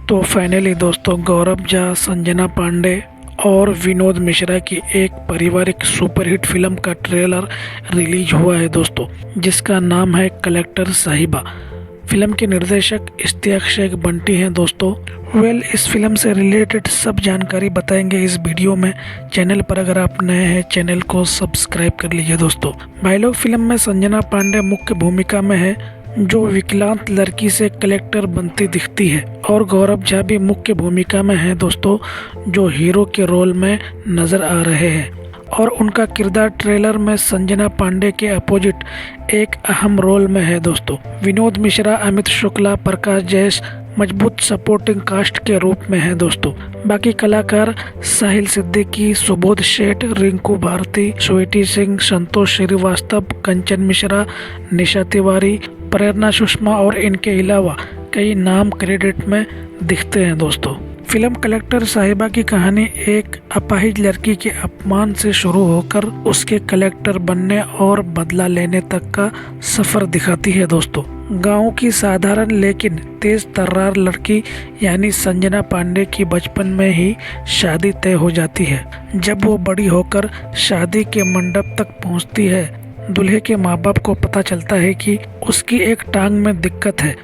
तो फाइनली दोस्तों गौरव झा, संजना पांडे और विनोद मिश्रा की एक पारिवारिक सुपरहिट फिल्म का ट्रेलर रिलीज हुआ है दोस्तों, जिसका नाम है कलेक्टर साहिबा। फिल्म के निर्देशक इश्तियाक शेख बंटी हैं दोस्तों। इस फिल्म से रिलेटेड सब जानकारी बताएंगे इस वीडियो में। चैनल पर अगर आप नए हैं चैनल को सब्सक्राइब कर लीजिए दोस्तों। भाई लोग, फिल्म में संजना पांडे मुख्य भूमिका में है, जो विकलांग लड़की से कलेक्टर बनती दिखती है, और गौरव झा भी मुख्य भूमिका में है दोस्तों, जो हीरो के रोल में नजर आ रहे हैं। और उनका किरदार ट्रेलर में संजना पांडे के अपोजिट एक अहम रोल में है दोस्तों। विनोद मिश्रा, अमित शुक्ला, प्रकाश जैस मजबूत सपोर्टिंग कास्ट के रूप में है दोस्तों। बाकी कलाकार साहिल सिद्दीकी, सुबोध शेठ, रिंकू भारती, स्वीटी सिंह, संतोष श्रीवास्तव, कंचन मिश्रा, निशा तिवारी, प्रेरणा सुषमा और इनके अलावा कई नाम क्रेडिट में दिखते हैं दोस्तों। फिल्म कलेक्टर साहिबा की कहानी एक अपाहिज लड़की के अपमान से शुरू होकर उसके कलेक्टर बनने और बदला लेने तक का सफर दिखाती है दोस्तों। गांव की साधारण लेकिन तेज तर्रार लड़की यानी संजना पांडे की बचपन में ही शादी तय हो जाती है। जब वो बड़ी होकर शादी के मंडप तक पहुंचती है, दूल्हे के माँ बाप को पता चलता है कि उसकी एक टांग में दिक्कत है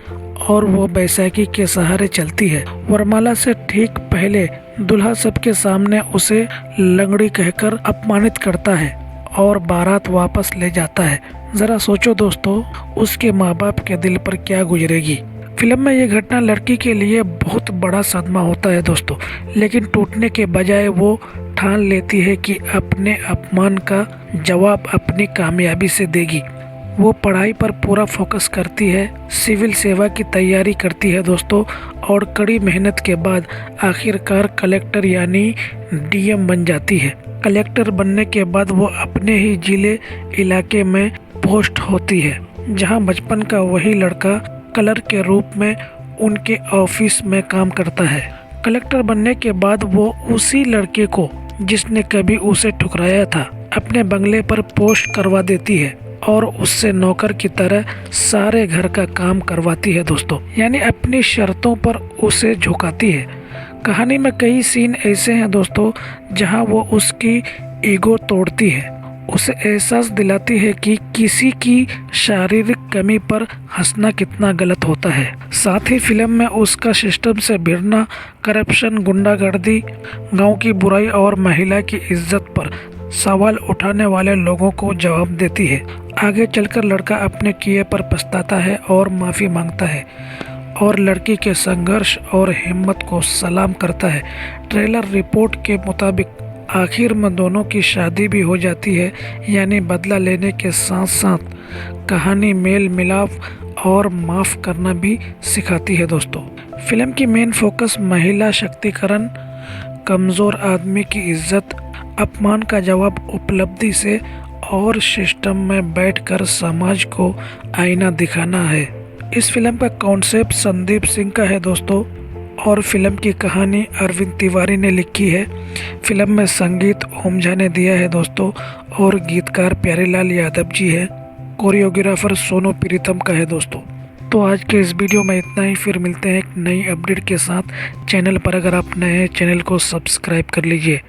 और वो बैसाखी के सहारे चलती है। वरमाला से ठीक पहले दूल्हा सबके सामने उसे लंगड़ी कहकर अपमानित करता है और बारात वापस ले जाता है। जरा सोचो दोस्तों, उसके माँ बाप के दिल पर क्या गुजरेगी। फिल्म में ये घटना लड़की के लिए बहुत बड़ा सदमा होता है दोस्तों, लेकिन टूटने के बजाय वो ठान लेती है कि अपने अपमान का जवाब अपनी कामयाबी से देगी। वो पढ़ाई पर पूरा फोकस करती है, सिविल सेवा की तैयारी करती है दोस्तों, और कड़ी मेहनत के बाद आखिरकार कलेक्टर यानी डीएम बन जाती है। कलेक्टर बनने के बाद वो अपने ही जिले इलाके में पोस्ट होती है, जहां बचपन का वही लड़का क्लर्क के रूप में उनके ऑफिस में काम करता है। कलेक्टर बनने के बाद वो उसी लड़के को, जिसने कभी उसे ठुकराया था, अपने बंगले पर पोस्ट करवा देती है और उससे नौकर की तरह सारे घर का काम करवाती है दोस्तों, यानी अपनी शर्तों पर उसे झुकाती है। कहानी में कई सीन ऐसे हैं दोस्तों, जहां वो उसकी ईगो तोड़ती है, उसे एहसास दिलाती है कि किसी की शारीरिक कमी पर हंसना कितना गलत होता है। साथ ही फिल्म में उसका सिस्टम से भिड़ना, करप्शन, गुंडागर्दी, गांव की बुराई और महिला की इज्जत पर सवाल उठाने वाले लोगों को जवाब देती है। आगे चलकर लड़का अपने किए पर पछताता है और माफ़ी मांगता है, और लड़की के संघर्ष और हिम्मत को सलाम करता है। ट्रेलर रिपोर्ट के मुताबिक आखिर में दोनों की शादी भी हो जाती है, यानी बदला लेने के साथ साथ कहानी मेल मिलाप और माफ़ करना भी सिखाती है दोस्तों। फिल्म की मेन फोकस महिला शक्तिकरण, कमज़ोर आदमी की इज्जत, अपमान का जवाब उपलब्धि से और सिस्टम में बैठकर समाज को आईना दिखाना है। इस फिल्म का कॉन्सेप्ट संदीप सिंह का है दोस्तों, और फिल्म की कहानी अरविंद तिवारी ने लिखी है। फिल्म में संगीत ओम झा ने दिया है दोस्तों, और गीतकार प्यारेलाल यादव जी है। कोरियोग्राफर सोनू प्रीतम का है दोस्तों। तो आज के इस वीडियो में इतना ही, फिर मिलते हैं एक नई अपडेट के साथ। चैनल पर अगर आप नए हैं चैनल को सब्सक्राइब कर लीजिए।